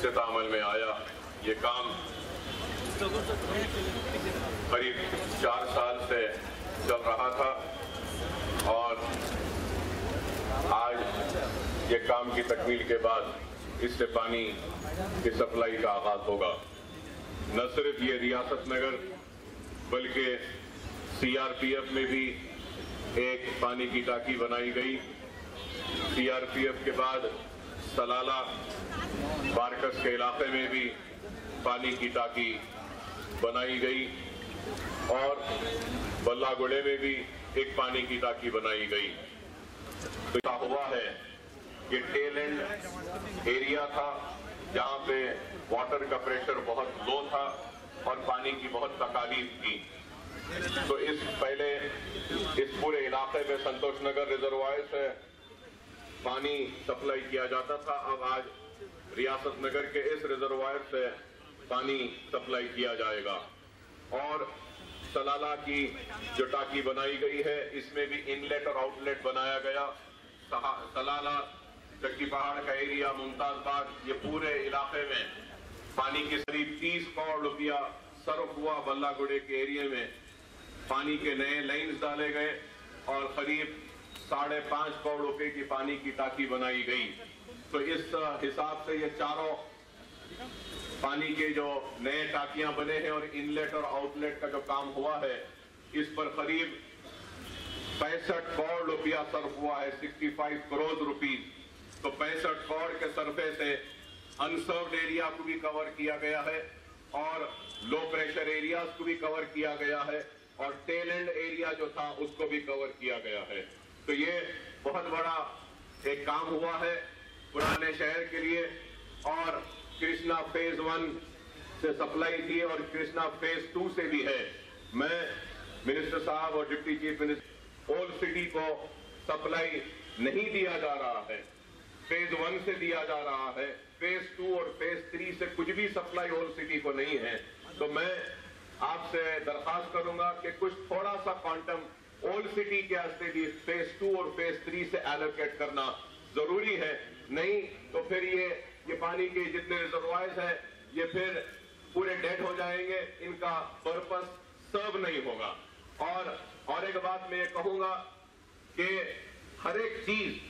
इस्तेमाल में आया। ये काम करीब 4 साल से चल रहा था और आज ये काम की तकमील के बाद इससे पानी की सप्लाई का आगाज होगा। न सिर्फ ये रियासत नगर बल्कि CRPF में भी एक पानी की टांकी बनाई गई। CRPF के बाद सलाला बारकस के इलाके में भी पानी की टांकी बनाई गई और बल्लागुड़े में भी एक पानी की टांकी बनाई गई। तो क्या हुआ है कि टेल एंड एरिया था जहां पे वाटर का प्रेशर बहुत लो था और पानी की बहुत तकालीफ थी। तो पहले इस पूरे इलाके में संतोष नगर रिजर्वायर से पानी सप्लाई किया जाता था। अब आज रियासत नगर के इस रिजर्वायर से पानी सप्लाई किया जाएगा और सलाला की जो टांकी बनाई गई है इसमें भी इनलेट और आउटलेट बनाया गया। सलाला, चक्की पहाड़ का एरिया, मुमताज बाग, ये पूरे इलाके में पानी की करीब 30 करोड़ रुपया सर्व हुआ। बल्लागुड़े के एरिया में पानी के नए लाइन्स डाले गए और करीब 5.5 करोड़ रुपए की पानी की टांकी बनाई गई। तो इस हिसाब से ये चारों पानी के जो नए टांकियां बने हैं और इनलेट और आउटलेट का जो काम हुआ है इस पर करीब 65 करोड़ रुपया सर्व हुआ है, 65 करोड़ रुपीज। तो 65 करोड़ के सर्वे से अनसर्व्ड एरिया को भी कवर किया गया है और लो प्रेशर एरियाज को भी कवर किया गया है और टेल एंड एरिया जो था उसको भी कवर किया गया है। तो ये बहुत बड़ा एक काम हुआ है पुराने शहर के लिए। और कृष्णा फेज 1 से सप्लाई थी और कृष्णा फेज 2 से भी है। मैं मिनिस्टर साहब और deputy chief minister, old city को सप्लाई नहीं दिया जा रहा है, फेज 1 से दिया जा रहा है। फेज 2 और फेज 3 से कुछ भी सप्लाई ओल्ड सिटी को नहीं है। तो मैं आपसे दरखास्त करूंगा कि कुछ थोड़ा सा क्वांटम ओल्ड सिटी के वास्ते भी फेज 2 और फेज 3 से एलोकेट करना जरूरी है। नहीं तो फिर ये पानी के जितने रिजर्वायर्स हैं ये फिर पूरे डेड हो जाएंगे, इनका पर्पस सर्व नहीं होगा। और एक बात मैं ये कहूंगा कि हर एक चीज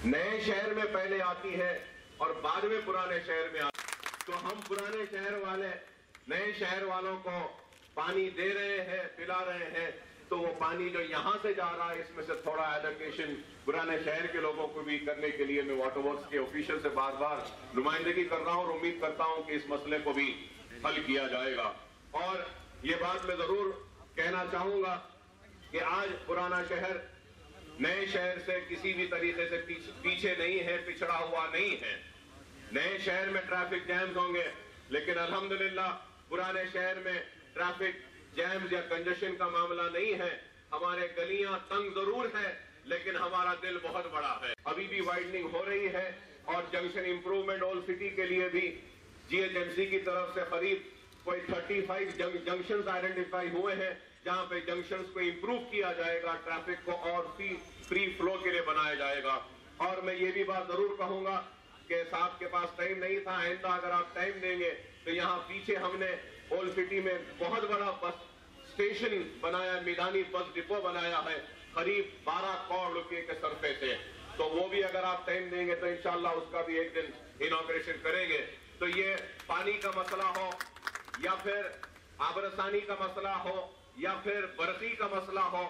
नए शहर में पहले आती है और बाद में पुराने शहर में आती है। तो हम पुराने शहर वाले नए शहर वालों को पानी दे रहे हैं, पिला रहे हैं, तो वो पानी जो यहां से जा रहा है इसमें से थोड़ा एलोकेशन पुराने शहर के लोगों को भी करने के लिए मैं वाटर वर्क्स के ऑफिशियल से बार बार नुमाइंदगी कर रहा हूं और उम्मीद करता हूं कि इस मसले को भी हल किया जाएगा। और ये बात मैं जरूर कहना चाहूंगा कि आज पुराना शहर नए शहर से किसी भी तरीके से पीछे नहीं है, पिछड़ा हुआ नहीं है। नए शहर में ट्रैफिक जैम्स होंगे लेकिन अल्हम्दुलिल्लाह पुराने शहर में ट्रैफिक जैम्स या कंजेशन का मामला नहीं है। हमारे गलियां तंग जरूर है लेकिन हमारा दिल बहुत बड़ा है। अभी भी वाइडनिंग हो रही है और जंक्शन इंप्रूवमेंट ओल्ड सिटी के लिए भी GHMC की तरफ से करीब कोई 35 जंक्शंस आइडेंटिफाई हुए हैं जहां पे जंक्शंस को इंप्रूव किया जाएगा, ट्रैफिक को और फ्री फ्लो के लिए बनाया जाएगा। और मैं ये भी बात जरूर कहूंगा कि साहब के पास टाइम नहीं था, आइंदा अगर आप टाइम देंगे तो यहाँ पीछे हमने ओल्ड सिटी में बहुत बड़ा बस स्टेशन बनाया, मैदानी बस डिपो बनाया है करीब 12 करोड़ रुपए के सरफे से। तो वो भी अगर आप टाइम देंगे तो इंशाल्लाह उसका भी एक दिन इनॉग्रेशन करेंगे। तो ये पानी का मसला हो या फिर आबरसानी का मसला हो या फिर बरकी का मसला हो,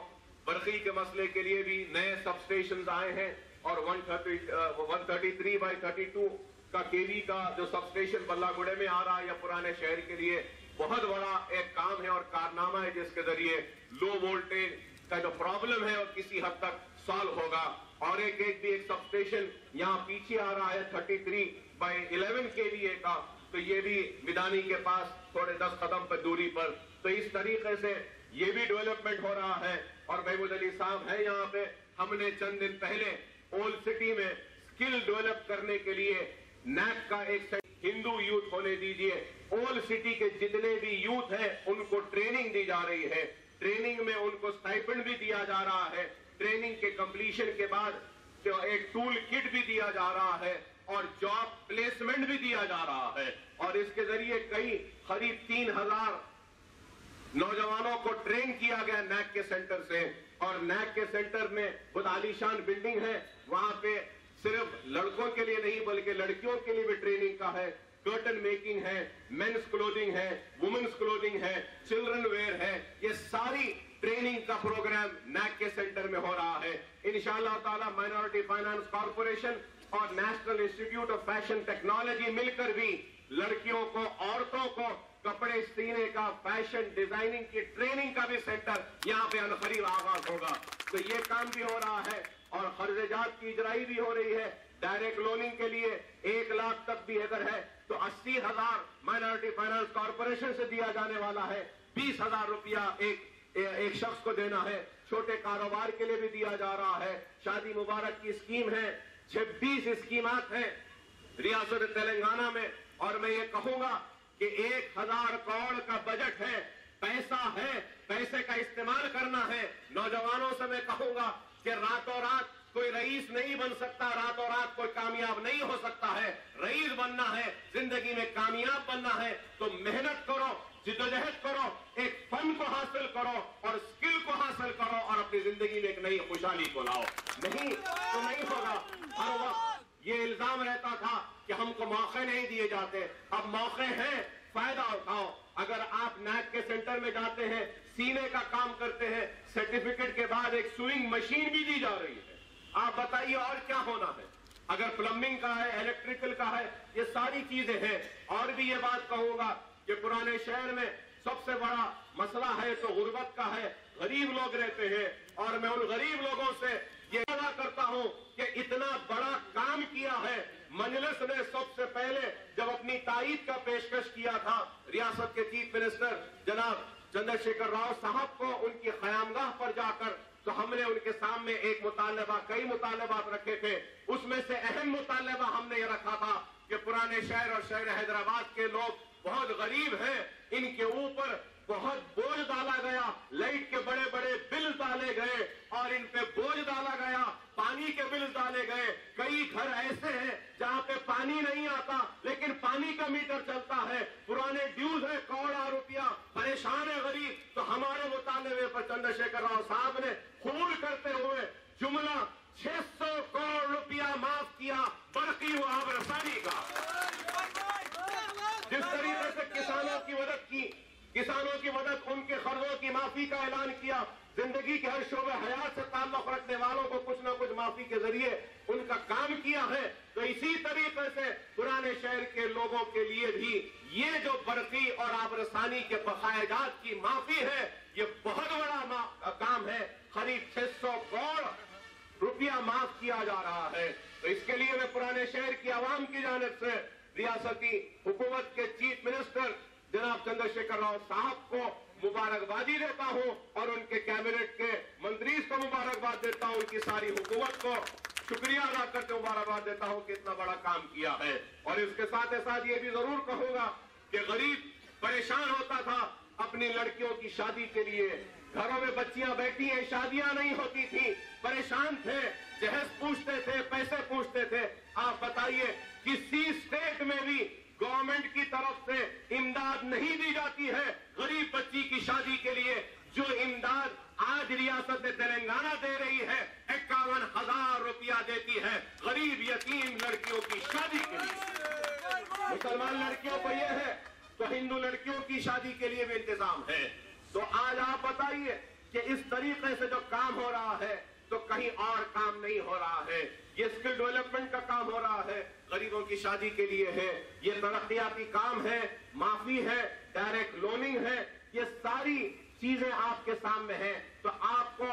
बरकी के मसले के लिए भी नए सब स्टेशन आए हैं और 133/32 का केवी का जो सब स्टेशन बल्लागुड़े में आ रहा है या पुराने शहर के लिए बहुत बड़ा एक काम है और कारनामा है जिसके जरिए लो वोल्टेज का जो प्रॉब्लम है और किसी हद तक सॉल्व होगा। और एक सब स्टेशन यहाँ पीछे आ रहा है 33/11 केवीए का, तो ये भी मिदानी के पास थोड़े 10 कदम पर दूरी पर। तो इस तरीके से ये भी डेवलपमेंट हो रहा है। और महमूद अली साहब है यहाँ पे, हमने चंद दिन पहले ओल्ड सिटी में स्किल डेवलप करने के लिए नैक का एक हिंदू यूथ होने दीजिए, ओल्ड सिटी के जितने भी यूथ हैं उनको ट्रेनिंग दी जा रही है। ट्रेनिंग में उनको स्टाइपेंड भी दिया जा रहा है। ट्रेनिंग के कंप्लीशन के बाद तो एक टूल किट भी दिया जा रहा है اور جاب پلیسمنٹ بھی دیا جا رہا ہے، اور اس کے ذریعے قریب 3000 نوجوانوں کو ٹرین کیا گیا نیک کے سینٹر سے. اور نیک کے سینٹر میں خود عالیشان بلڈنگ ہے، وہاں پہ صرف لڑکوں کے لیے نہیں بلکہ لڑکیوں کے لیے بھی ٹریننگ کا ہے. کرٹن میکنگ ہے، مینس کلودنگ ہے، وومنس کلودنگ ہے، چلڈرن ویئر ہے. یہ ساری ٹریننگ کا پروگرام نیک کے سینٹر میں ہو رہا ہے. انشاءاللہ تعالی مائنورٹی فائنانس کارپوریشن اور national institute of fashion technology مل کر بھی لڑکیوں کو، عورتوں کو کپڑے سینے کا، فیشن ڈیزائننگ کی ٹریننگ کا بھی سینٹر یہاں پہ عنقریب آغاز ہوگا. تو یہ کام بھی ہو رہا ہے اور قرض جات کی اجرائی بھی ہو رہی ہے. ڈائریکٹ لوننگ کے لیے 1 لاکھ تک بھی اگر ہے تو 80,000 مائنورٹی فائنانس کارپوریشن سے دیا جانے والا ہے. 20,000 روپیہ ایک شخص کو دینا ہے. چھوٹے کاروبار کے لیے بھی دیا جا رہا ہے. شادی مبارک کی اسکیم ہے. 26 اسکیمات ہیں ریاست تلنگانہ میں. اور میں یہ کہوں گا کہ 1,000 کروڑ کا بجٹ ہے، پیسہ ہے، پیسے کا استعمال کرنا ہے. نوجوانوں سے میں کہوں گا کہ راتوں رات کوئی رئیس نہیں بن سکتا، راتوں رات کوئی کامیاب نہیں ہو سکتا ہے. رئیس بننا ہے، زندگی میں کامیاب بننا ہے تو محنت کرو، جدوجہد کرو، ایک فن کو حاصل کرو اور اسکل کو حاصل کرو اور اپنی زندگی میں ایک نئی خوشحالی کو لاؤ. نہیں تو نہیں ہوگا. ہر وقت یہ الزام رہتا تھا کہ ہم کو موقع نہیں دیے جاتے. اب موقع ہیں، فائدہ اٹھاؤ. اگر آپ نیک کے سینٹر میں جاتے ہیں، سینے کا کام کرتے ہیں، سرٹیفکیٹ کے بعد ایک سوئنگ مشین بھی دی جا رہی ہے. آپ بتائیے اور کیا ہونا ہے. اگر پلمبنگ کا ہے، الیکٹریکل کا ہے، یہ ساری چیزیں ہیں. اور بھی یہ بات کہوں گا کہ پرانے شہر میں سب سے بڑا مسئلہ ہے تو غربت کا ہے. غریب لوگ رہتے ہیں اور میں ان غریب لوگوں سے یہ ادا کرتا ہوں کہ اتنا بڑا کام کیا ہے. مجلس نے سب سے پہلے جب اپنی تائید کا پیشکش کیا تھا ریاست کے چیف منسٹر جناب چندر شیکھر راؤ صاحب کو ان کی قیامگاہ پر جا کر، تو ہم نے ان کے سامنے ایک مطالبہ، کئی مطالبات رکھے تھے. اس میں سے اہم مطالبہ ہم نے یہ رکھا تھا کہ پرانے شہر اور شہر حیدرآباد کے لوگ بہت غریب ہیں، ان کے اوپر بہت بوجھ ڈالا گیا. لائٹ کے بڑے بڑے بل ڈالے گئے اور ان پہ بوجھ ڈالا گیا. پانی کے بل ڈالے گئے. کئی گھر ایسے ہیں جہاں پہ پانی نہیں آتا لیکن پانی کا میٹر چلتا ہے. پرانے ڈیوز ہے کروڑوں روپیہ. پریشان ہے غریب. تو ہمارے مطالبے پر چندر شیکھر راؤ صاحب نے قبول کرتے ہوئے جملہ 600 کروڑ روپیہ معاف کیا برقی و آب رسانی کا. جس طریقے سے کسانوں کی مدد کی، کسانوں کی مدد، ان کے قرضوں کی معافی کا اعلان کیا. زندگی کے ہر شعبے حیات سے تعلق رکھنے والوں کو کچھ نہ کچھ معافی کے ذریعے ان کا کام کیا ہے. تو اسی طریقے سے پرانے شہر کے لوگوں کے لیے بھی یہ جو برقی اور آب رسانی کے بقایا جات کی معافی ہے، یہ بہت بڑا کام ہے. قریب 600 کروڑ روپیہ معاف کیا جا رہا ہے. تو اس کے لیے میں پرانے شہر کی عوام کی جانب سے ریاستی حکومت کے چیف منسٹر جناب چندر شیکھر راؤ صاحب کو مبارکبادی دیتا ہوں اور ان کے کیبنٹ کے منتریز کو مبارکباد دیتا ہوں. ان کی ساری حکومت کو شکریہ ادا کرتے مبارکباد دیتا ہوں کہ اتنا بڑا کام کیا ہے. اور اس کے ساتھ ساتھ یہ بھی ضرور کہوں گا کہ غریب پریشان ہوتا تھا اپنی لڑکیوں کی شادی کے لیے. گھروں میں بچیاں بیٹھی ہیں، شادیاں نہیں ہوتی تھی، پریشان تھے، جہیز پوچھتے تھے، پیسے پوچھتے تھے. آپ بتائیے کسی اسٹیٹ میں بھی گورنمنٹ کی طرف سے امداد نہیں دی جاتی ہے غریب بچی کی شادی کے لیے. جو امداد آج ریاست تلنگانہ دے رہی ہے 51,000 روپیہ دیتی ہے غریب یتیم لڑکیوں کی شادی کے لیے. مسلمان لڑکیوں کو یہ ہے تو ہندو لڑکیوں کی شادی کے لیے بھی انتظام ہے. تو آج آپ بتائیے کہ اس طریقے سے جو کام ہو رہا ہے تو کہیں اور کام نہیں ہو رہا ہے. یہ اسکل ڈیولپمنٹ کا کام ہو رہا ہے، غریبوں کی شادی کے لیے ہے. یہ ترقیاتی کام ہے، معافی ہے، ڈائریکٹ لوننگ ہے. یہ ساری چیزیں آپ کے سامنے ہیں. تو آپ کو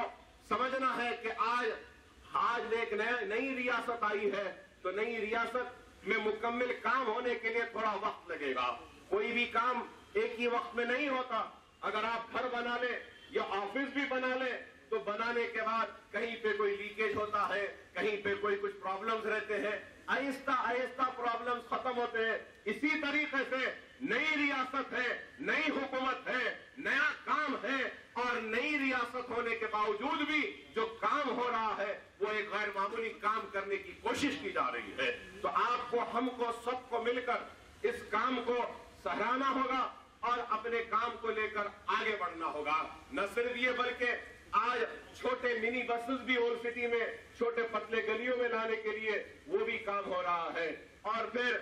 سمجھنا ہے کہ آج ایک نئی ریاست آئی ہے تو نئی ریاست میں مکمل کام ہونے کے لیے تھوڑا وقت لگے گا. کوئی بھی کام ایک ہی وقت میں نہیں ہوتا. اگر آپ گھر بنا لیں یا آفس بھی بنا لیں تو بنانے کے بعد کہیں پہ کوئی لیکیج ہوتا ہے، کہیں پہ کوئی کچھ پرابلمز رہتے ہیں. آہستہ آہستہ پرابلمز ختم ہوتے ہیں. اسی طریقے سے نئی ریاست ہے، نئی حکومت ہے، نیا کام ہے اور نئی ریاست ہونے کے باوجود بھی جو کام ہو رہا ہے وہ ایک غیر معمولی کام کرنے کی کوشش کی جا رہی ہے. تو آپ आपको, हमको, सबको मिलकर इस काम को सराहना होगा और अपने काम को लेकर आगे बढ़ना होगा। न सिर्फ ये बल्कि आज छोटे मिनी बसेस भी ओल्ड सिटी में छोटे पतले गलियों में लाने के लिए वो भी काम हो रहा है। और फिर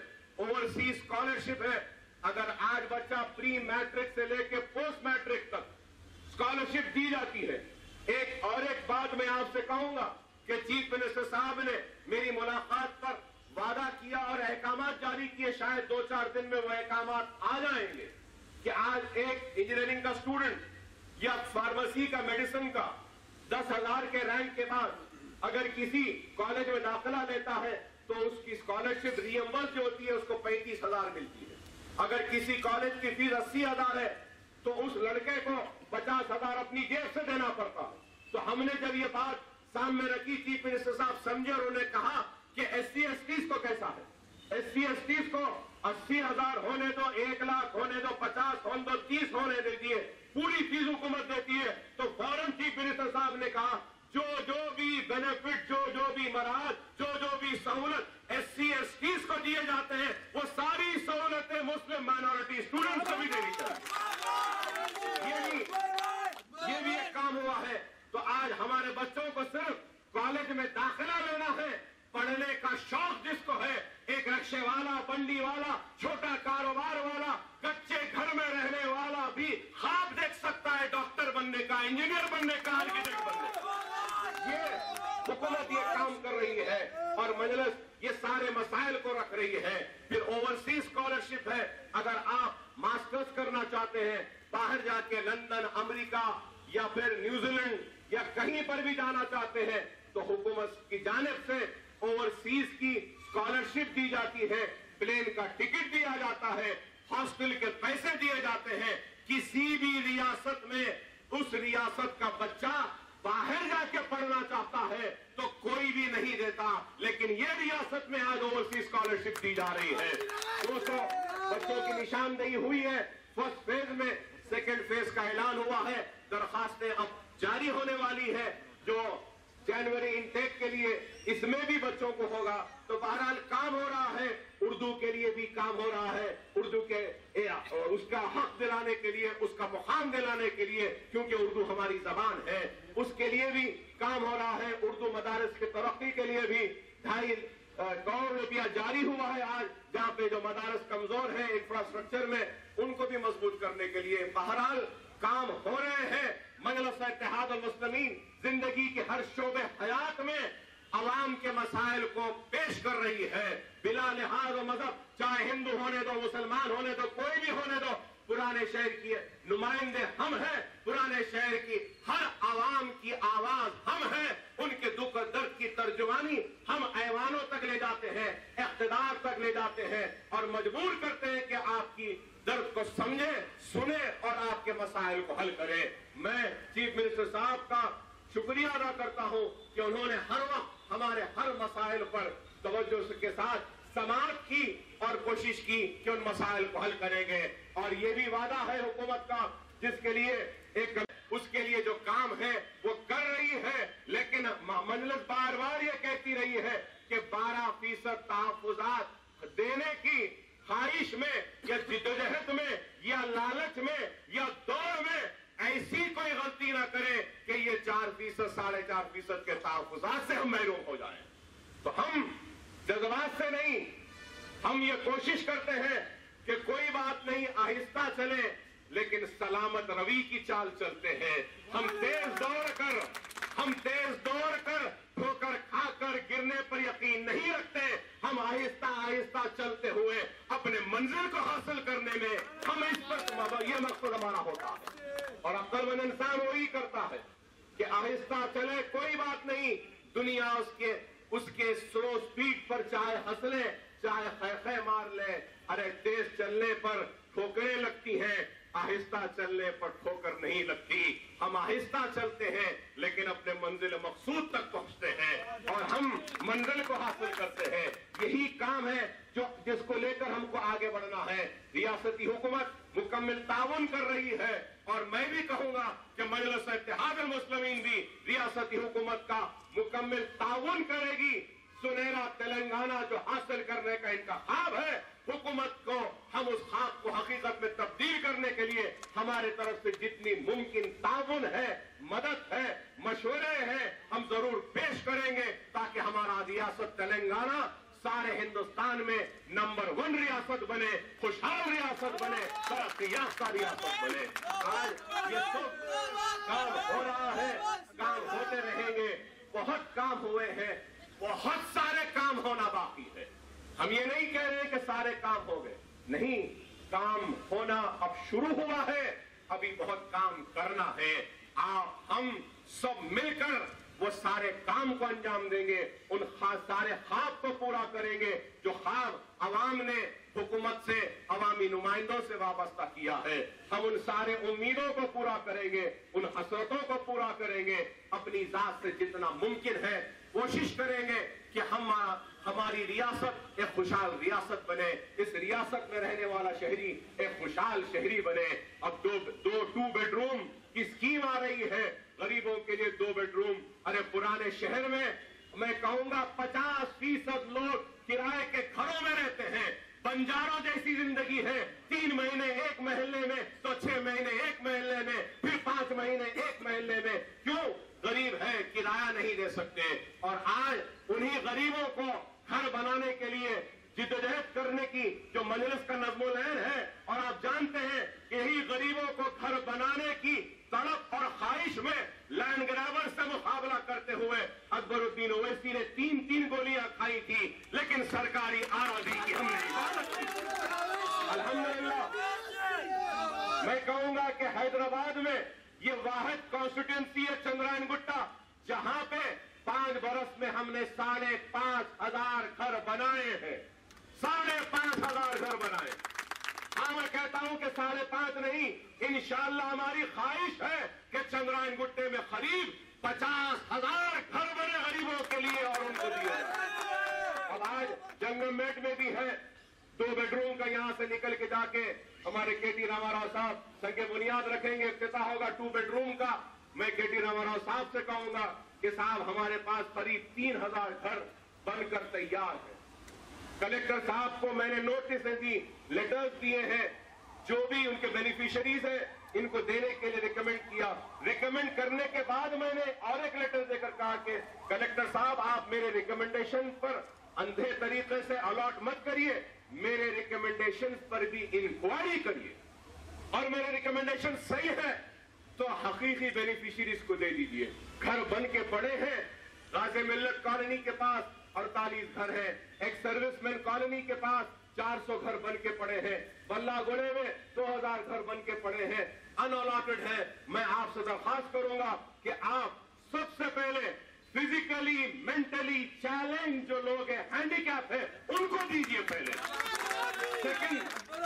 ओवरसीज स्कॉलरशिप है। अगर आज बच्चा प्री मैट्रिक से लेकर पोस्ट मैट्रिक तक स्कॉलरशिप दी जाती है। एक बात मैं आपसे कहूंगा कि चीफ मिनिस्टर साहब ने मेरी मुलाकात पर वादा किया और अहकामात जारी किए, शायद 2-4 दिन में वो अहकामात आ जाएंगे कि आज एक इंजीनियरिंग का स्टूडेंट या फार्मेसी का, मेडिसिन का 10,000 के रैंक के बाद अगर किसी कॉलेज में दाखिला लेता है तो उसकी स्कॉलरशिप रिएम्बर्स जो होती है उसको 35,000 मिलती है। अगर किसी कॉलेज की फीस 80,000 है तो उस लड़के को 50,000 अपनी जेब से देना पड़ता है। तो हमने जब ये बात सामने रखी, चीफ मिनिस्टर साहब समझे और उन्होंने कहा कि SC/STs को कैसा है, SC/STs को 80,000 होने दो, 1 लाख होने दो, 50 होने दो, 30 होने दीजिए, पूरी फीस हुकूमत देती है। तो फौरन चीफ मिनिस्टर साहब ने कहा जो भी बेनिफिट, जो भी मराहत, जो भी सहूलत SC/STs को दिए जाते हैं वो सारी सहूलतें मुस्लिम माइनॉरिटी स्टूडेंट्स को भी देनी चाहिए। ये भी एक काम हुआ है। तो आज हमारे बच्चों को सिर्फ कॉलेज में दाखिला लेना है, पढ़ने का शौक जिसको है, एक रिक्शे वाला, बंडी वाला, छोटा कारोबार वाला, कच्चे घर में रहने वाला भी ख्वाब देख सकता है डॉक्टर बनने का, इंजीनियर बनने का, आर्किटेक्ट बनने का। ये हुकूमत ये काम कर रही है और मजलिस ये सारे मसाइल को रख रही है। फिर ओवरसीज स्कॉलरशिप है। अगर आप मास्टर्स करना चाहते हैं, बाहर जाके लंदन, अमेरिका या फिर न्यूजीलैंड या कहीं पर भी जाना चाहते हैं तो हुकूमत की जानिब से ओवरसीज की स्कॉलरशिप दी जाती है, प्लेन का टिकट दिया जाता है, हॉस्टल के पैसे दिए जाते हैं। किसी भी रियासत में उस रियासत का बच्चा बाहर जाके पढ़ना चाहता है तो कोई भी नहीं देता, लेकिन ये रियासत में आज ओवरसीज स्कॉलरशिप दी जा रही है। 200 बच्चों की निशानदेही हुई है फर्स्ट फेज में, सेकेंड फेज का ऐलान हुआ है, दरखास्तें अब जारी होने वाली है जो जनवरी इनटेक के लिए, इसमें भी बच्चों को होगा। तो बहरहाल काम हो रहा है, उर्दू के लिए भी काम हो रहा है, उर्दू के उसका हक दिलाने के लिए, उसका मुकाम दिलाने के लिए, क्योंकि उर्दू हमारी जबान है, उसके लिए भी काम हो रहा है। उर्दू मदारस की तरक्की के लिए भी 2.5 करोड़ रुपया जारी हुआ है आज, जहां पे जो मदारस कमजोर है इंफ्रास्ट्रक्चर में उनको भी मजबूत करने के लिए बहरहाल काम हो रहे हैं। मजलिस इत्तेहाद अल मुस्लिमीन जिंदगी के हर शोबे हयात में अवाम के मसाइल को पेश कर रही है, बिला लिहाज मजहब, चाहे हिंदू होने दो, मुसलमान होने दो, कोई भी होने दो। पुराने शहर की नुमाइंदे हम हैं, पुराने शहर की हर आवाम की आवाज हम हैं, उनके दुख और दर्द की तर्जुमानी हम ऐवानों तक ले जाते हैं, इख्तिदार तक ले जाते हैं और मजबूर करते हैं कि आपकी दर्द को समझे, सुने और आपके मसाइल को हल करे। मैं चीफ मिनिस्टर साहब का शुक्रिया अदा करता हूं कि उन्होंने हर वक्त हमारे हर मसाइल पर तवज्जो के साथ समाअत की और कोशिश की कि उन मसाइल को हल करेंगे। और ये भी वादा है हुकूमत का, जिसके लिए उसके लिए जो काम है वो कर रही है, लेकिन मजलिस बार बार ये कहती रही है कि 12% तहफ्फुज़ात देने की ख्वाहिश में या जिद्दोजहद में या लालच में या दौड़ में ऐसी कोई गलती ना करे कि ये 4%, 4.5% के तहफ्फुज़ात से हम महरूम हो जाएं। तो हम जज्बात से नहीं, हम ये कोशिश करते हैं कि कोई बात नहीं, आहिस्ता चले, लेकिन सलामत रवी की चाल चलते हैं। हम तेज दौड़ कर ठोकर खाकर गिरने पर यकीन नहीं रखते। हम आहिस्ता आहिस्ता चलते हुए अपने मंजिल को हासिल करने में हम इस पर यह मकसद हमारा होता है। और अक्लमंद इंसान वही करता है कि आहिस्ता चले, कोई बात नहीं, दुनिया उसके स्लो स्पीड पर चाहे हंस ले, चाहे खै मार ले। अरे तेज चलने पर ठोकरें लगती हैं, आहिस्ता चलने पर ठोकर नहीं लगती। हम आहिस्ता चलते हैं लेकिन अपने मंजिल मकसूद तक पहुंचते हैं और हम मंजिल को हासिल करते हैं। यही काम है जिसको लेकर हमको आगे बढ़ना है। रियासती हुकूमत मुकम्मल ताउन कर रही है और मैं भी कहूंगा कि मजलिस इत्तेहाद अल मुस्लिमीन भी रियासती हुकूमत का मुकम्मल ताउन करेगी। सुनहरा तेलंगाना जो हासिल करने का इनका ख्वाब है, हुकूमत को हम उस ख्वाब को हकीकत में तब्दील करने के लिए हमारे तरफ से जितनी मुमकिन ताउन है, मदद है, मशवरे हैं, हम जरूर पेश करेंगे ताकि हमारा रियासत तेलंगाना सारे हिंदुस्तान में नंबर 1 रियासत बने, खुशहाल रियासत बने, तरक्की याफ्ता रियासत बने। आज ये सब काम हो रहा है, काम होते रहेंगे, बहुत काम हुए हैं, बहुत सारे काम होना बाकी है। हम ये नहीं कह रहे कि सारे काम हो गए, नहीं, काम होना अब शुरू हुआ है, अभी बहुत काम करना है। आप हम सब मिलकर वो सारे काम को अंजाम देंगे, उन सारे ख्वाब को पूरा करेंगे जो ख्वाब अवाम ने हुकूमत से, अवामी नुमाइंदों से वाबस्ता किया है। हम उन सारे उम्मीदों को पूरा करेंगे, उन हसरतों को पूरा करेंगे, अपनी जात से जितना मुमकिन है कोशिश करेंगे कि हमारी रियासत एक खुशहाल रियासत बने, इस रियासत में रहने वाला शहरी एक खुशहाल शहरी बने। अब दो 2 बेडरूम की स्कीम आ रही है गरीबों के लिए, 2 बेडरूम। अरे पुराने शहर में मैं कहूंगा 50% लोग किराए के घरों में रहते हैं, बंजारों जैसी जिंदगी है। 3 महीने एक महल्ले में तो 6 महीने एक महल्ले में, फिर 5 महीने एक महल्ले में। क्यों? गरीब है, किराया नहीं दे सकते। और आज उन्हीं गरीबों को घर बनाने के लिए जिद्दोजहद करने की जो मजलिस का नज़्म-उल-ऐन है, और आप जानते हैं यही गरीबों को घर बनाने की तड़प और ख्वाहिश में लैंड ग्रैबर से मुकाबला करते हुए अकबरुद्दीन ओवैसी ने 3 गोलियां खाई थी, लेकिन सरकारी आराजी की हमने इबादत की। अल्हम्दुलिल्लाह, मैं कहूंगा कि हैदराबाद में ये वाहिद कॉन्स्टिट्यूंसी है चंद्रायन गुट्टा, जहां पे 5 बरस में हमने 5,500 घर बनाए हैं। 5,500 घर बनाए। हाँ, मैं कहता हूं कि 5.5 नहीं, इंशाअल्लाह हमारी ख्वाहिश है कि चंद्रायन गुट्टे में करीब 50,000 घर बने गरीबों के लिए और उनको दिए। अब आज जंगममेट में भी है 2 बेडरूम का, यहां से निकल के जाके हमारे केटी रामाराव साहब संगे बुनियाद रखेंगे, इफ्तिताह होगा 2 बेडरूम का। मैं केटी रामाराव साहब से कहूंगा कि साहब हमारे पास करीब 3,000 घर बनकर तैयार है। कलेक्टर साहब को मैंने नोटिस दी, लेटर्स दिए हैं, जो भी उनके बेनिफिशियरीज हैं इनको देने के लिए रिकमेंड किया। रिकमेंड करने के बाद मैंने और एक लेटर देकर कहा कि कलेक्टर साहब आप मेरे रिकमेंडेशन पर अंधे तरीके से अलॉट मत करिए, मेरे रिकमेंडेशन पर भी इंक्वायरी करिए, और मेरे रिकमेंडेशन सही है तो हकीकी बेनिफिशियरीज को दे दीजिए। घर बन के पड़े हैं, गाज़ी मिल्लत कॉलोनी के पास 48 घर है, एक सर्विसमैन कॉलोनी के पास 400 घर बन के पड़े हैं, बल्ला गोले में 2000 घर बन के पड़े हैं, अनअलॉटेड है। मैं आपसे दरख्वास्त करूंगा कि आप सबसे पहले फिजिकली मेंटली चैलेंज जो लोग हैं, हैंडीकैप है, उनको दीजिए पहले।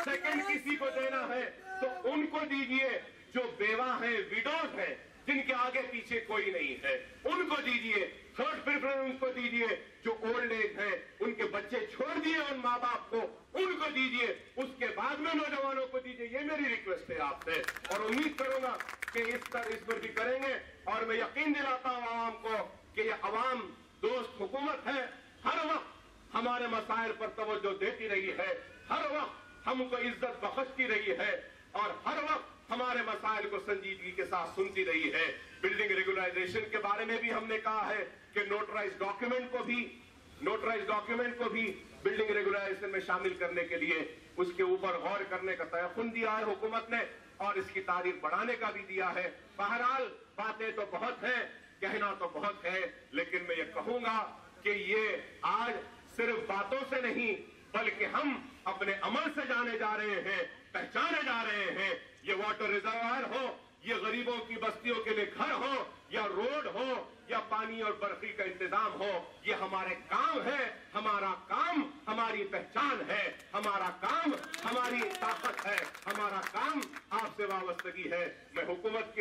सेकंड किसी को देना है तो उनको दीजिए जो बेवा है, विडोज है, जिनके आगे पीछे कोई नहीं है, उनको दीजिए। थर्ड प्रेफरेंस उनको दीजिए जो ओल्ड एज है, उनके बच्चे छोड़ दिए उन माँ बाप को, उनको दीजिए। उसके बाद में नौजवानों को दीजिए। ये मेरी रिक्वेस्ट है आपसे, और उम्मीद करूंगा कि इस पर भी करेंगे। और मैं यकीन दिलाता हूं आवाम को कि ये अवाम दोस्त हुकूमत है, हर वक्त हमारे मसाइल पर तवज्जो देती रही है, हर वक्त हमको इज्जत बख्शती रही है, और हर वक्त हमारे मसाइल को संजीदगी के साथ सुनती रही है। बिल्डिंग रेगुलराइजेशन के बारे में भी हमने कहा है कि नोटराइज डॉक्यूमेंट को भी बिल्डिंग रेगुलराइजेशन में शामिल करने के लिए उसके ऊपर गौर करने का तयक़ुन दिया है हुकूमत ने, और इसकी तारीख बढ़ाने का भी दिया है। बहरहाल बातें तो बहुत हैं, कहना तो बहुत है, लेकिन मैं ये कहूंगा कि ये आज सिर्फ बातों से नहीं बल्कि हम अपने अमल से जाने जा रहे हैं, पहचाने जा रहे हैं। ये वाटर रिजर्वायर हो, ये गरीबों की बस्तियों के लिए घर हो, या रोड हो, या पानी और बर्फी का इंतजाम हो, ये हमारे काम है। हमारा काम हमारी पहचान है, हमारा काम हमारी ताकत है, हमारा काम आपसे वाबस्तगी है। मैं हुकूमत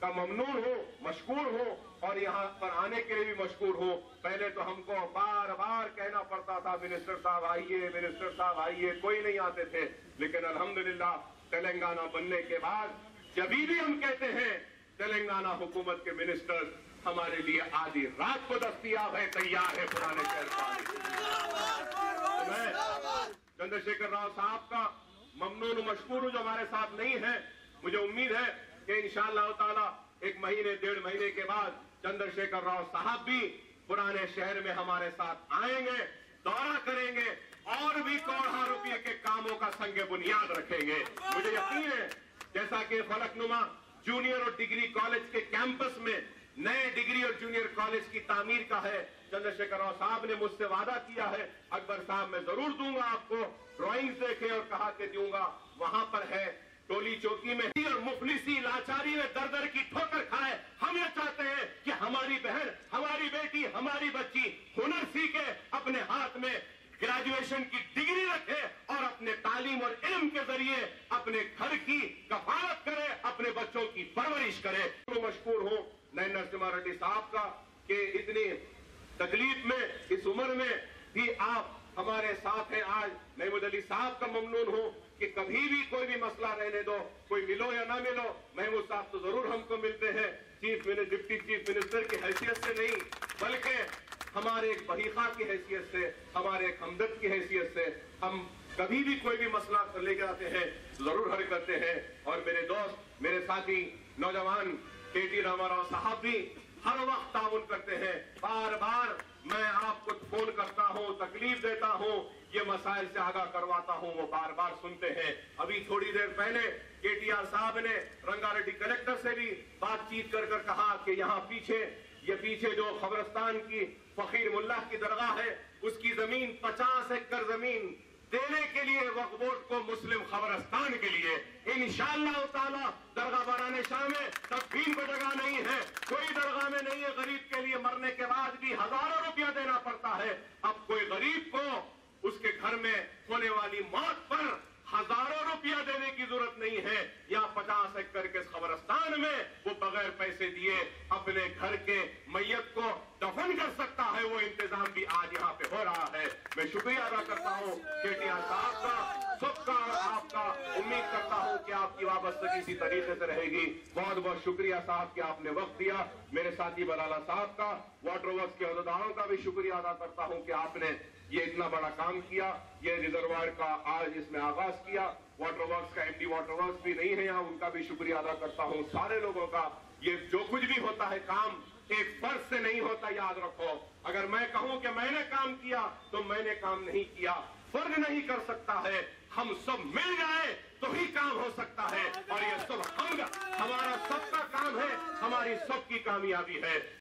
का ममनून हूँ, मशकूर हूँ, और यहाँ पर आने के लिए भी मशकूर हूँ। पहले तो हमको बार बार कहना पड़ता था मिनिस्टर साहब आइए, मिनिस्टर साहब आइए, कोई नहीं आते थे। लेकिन अल्हम्दुलिल्लाह तेलंगाना बनने के बाद जब भी हम कहते हैं तेलंगाना हुकूमत के मिनिस्टर्स हमारे लिए आधी रात को दस्तयाब है, तैयार है पुराने शहर पाने। मैं चंद्रशेखर राव साहब का ममनून मशकूर हूं जो हमारे साथ नहीं है। मुझे उम्मीद है कि इंशाअल्लाह ताला एक महीने 1.5 महीने के बाद चंद्रशेखर राव साहब भी पुराने शहर में हमारे साथ आएंगे, दौरा करेंगे और भी करोड़ों रुपए के कामों का संग बुनियाद रखेंगे। मुझे यकीन है जैसा कि फलकनुमा जूनियर और डिग्री कॉलेज के कैंपस में नए डिग्री और जूनियर कॉलेज की तामीर का है, चंद्रशेखर राव साहब ने मुझसे वादा किया है, अकबर साहब मैं जरूर दूंगा आपको, ड्राइंग्स देखे और कहा कि दूंगा, वहां पर है टोली चौकी में और मुफलिसी लाचारी में दर दर की ठोकर खाए। हम ये चाहते हैं कि हमारी बहन, हमारी बेटी, हमारी बच्ची हुनर सीखे, अपने हाथ में ग्रेजुएशन की डिग्री रखे और अपने तालीम और इल्म के जरिए अपने घर की कफालत करे, अपने बच्चों की परवरिश करे। तो मशहूर हूं नयन नरसिम्हा रेड्डी साहब का कि इतनी तकलीफ में, इस उम्र में भी आप हमारे साथ हैं। आज महमूद अली साहब का ममनून हूं कि कभी भी कोई भी मसला रहने दो, कोई मिलो या ना मिलो, महमूद साहब तो जरूर हमको मिलते हैं, डिप्टी चीफ मिनिस्टर की हैसियत से नहीं, बल्कि हमारे एक बहीखा की हैसियत से, हमारे एक हमदर्द की हैसियत से हम कभी भी कोई भी मसला लेके आते हैं जरूर हल करते हैं। और मेरे दोस्त, मेरे साथी नौजवान केटी रामाराव साहब भी हर वक्त ताउन करते हैं। बार बार मैं आपको फोन करता हूं, तकलीफ देता हूं, ये मसाइल से आगाह करवाता हूं, वो बार बार सुनते हैं। अभी थोड़ी देर पहले केटीआर साहब ने रंगारेड्डी कलेक्टर से भी बातचीत कर कहा कि यहाँ पीछे जो खबरस्तान की फकीर मुल्ला की दरगाह है, उसकी जमीन 50 एकड़ जमीन देने के लिए वक्फ बोर्ड को मुस्लिम खबरस्तान के लिए इंशाअल्लाह ताला दरगाह बराने शाह में तदफीन को जगह नहीं है, कोई दरगाह में नहीं है। गरीब के लिए मरने के बाद भी हजारों रुपया देना पड़ता है। अब कोई गरीब को उसके घर में होने वाली मौत पर हजारों रुपया देने की जरूरत नहीं है। यहाँ 50 एकड़ के खबरस्तान में वो बगैर पैसे दिए अपने घर के मैयत को दफन कर सकता है। वो इंतजाम भी आज यहाँ पे हो रहा है। मैं शुक्रिया अदा करता हूँ केटीआर साहब का, सबका और आपका। उम्मीद करता हूँ कि आपकी वाबस्तगी इसी तरीके से रहेगी। बहुत बहुत शुक्रिया साहब कि आपने वक्त दिया। मेरे साथी बलाला साहब का, वाटर वर्क्स के अहदेदारों का भी शुक्रिया अदा करता हूँ कि आपने ये इतना बड़ा काम किया, ये रिजर्वायर का आज इसमें आगाज किया। वाटर वर्क्स का एमडी वाटर वर्क्स भी नहीं है यहाँ, उनका भी शुक्रिया अदा करता हूँ। सारे लोगों का, ये जो कुछ भी होता है काम एक फर्ज से नहीं होता, याद रखो। अगर मैं कहूं कि मैंने काम किया तो मैंने काम नहीं किया, फर्ज नहीं कर सकता है। हम सब मिल जाए तो ही काम हो सकता है और ये सब हमारा सबका काम है, हमारी सबकी कामयाबी है।